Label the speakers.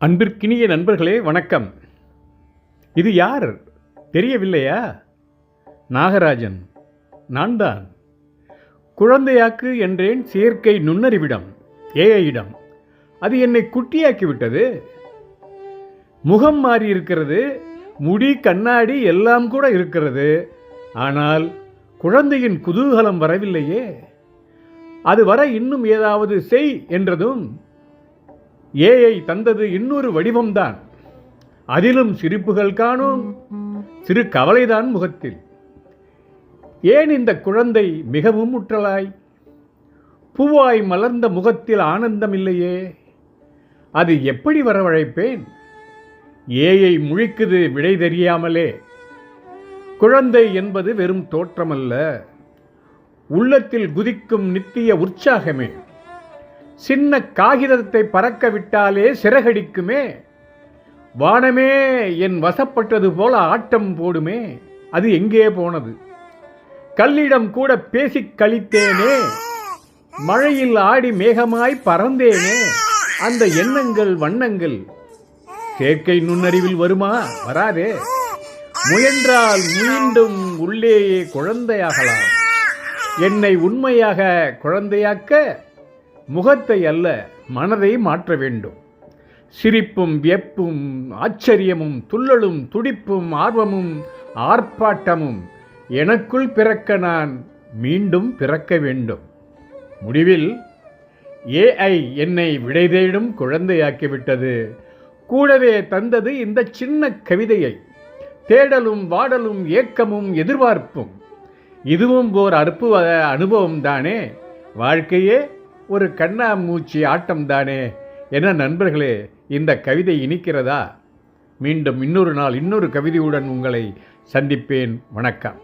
Speaker 1: அன்பிற்கினிய நண்பர்களே வணக்கம். இது யார் தெரியவில்லையா? நாகராஜன் நான் தான். குழந்தையாக்கு என்றேன் செயற்கை நுண்ணறிவிடம், ஏஐயிடம். அது என்னை குட்டியாக்கிவிட்டது. முகம் மாறி இருக்கிறது, முடி கண்ணாடி எல்லாம் கூட இருக்கிறது. ஆனால் குழந்தையின் குதூகலம் வரவில்லையே. அது வர இன்னும் ஏதாவது செய் என்றதும் ஏஐ தந்தது இன்னொரு வடிவம்தான். அதிலும் சிரிப்புகள் காணும், சிறு கவலைதான் முகத்தில். ஏன் இந்த குழந்தை மிகவும் முற்றலாய்? பூவாய் மலர்ந்த முகத்தில் ஆனந்தம் இல்லையே. அது எப்படி வரவழைப்பேன்? ஏஐ முழிக்குது விடை தெரியாமலே. குழந்தை என்பது வெறும் தோற்றமல்ல, உள்ளத்தில் குதிக்கும் நித்திய உற்சாகமே. சின்ன காகிதத்தை பறக்க விட்டாலே சிறகடிக்குமே. வானமே என் வசப்பட்டது போல ஆட்டம் போடுமே. அது எங்கே போனது? கல்லிடம் கூட பேசிக் கழித்தேனே. மழையில் ஆடி மேகமாய் பறந்தேனே. அந்த எண்ணங்கள் வண்ணங்கள் செயற்கை நுண்ணறிவில் வருமா? வராதே. முயன்றால் மீண்டும் உள்ளேயே குழந்தையாகலாம். என்னை உண்மையாக குழந்தையாக்க முகத்தை அல்ல, மனதை மாற்ற வேண்டும். சிரிப்பும் வியப்பும் ஆச்சரியமும் துள்ளலும் துடிப்பும் ஆர்வமும் ஆர்ப்பாட்டமும் எனக்குள் பிறக்க நான் மீண்டும் பிறக்க வேண்டும். முடிவில் ஏஐ என்னை விடை தேடும் குழந்தையாக்கிவிட்டது. கூடவே தந்தது இந்த சின்ன கவிதையை. தேடலும் வாடலும் ஏக்கமும் எதிர்பார்ப்பும். இதுவும் ஓர் அற்புத அனுபவம் தானே. வாழ்க்கையே ஒரு கண்ணாமூச்சி ஆட்டம்தானே. என்ன நண்பர்களே, இந்த கவிதை இனிக்கிறதா? மீண்டும் இன்னொரு நாள் இன்னொரு கவிதையுடன் உங்களை சந்திப்பேன். வணக்கம்.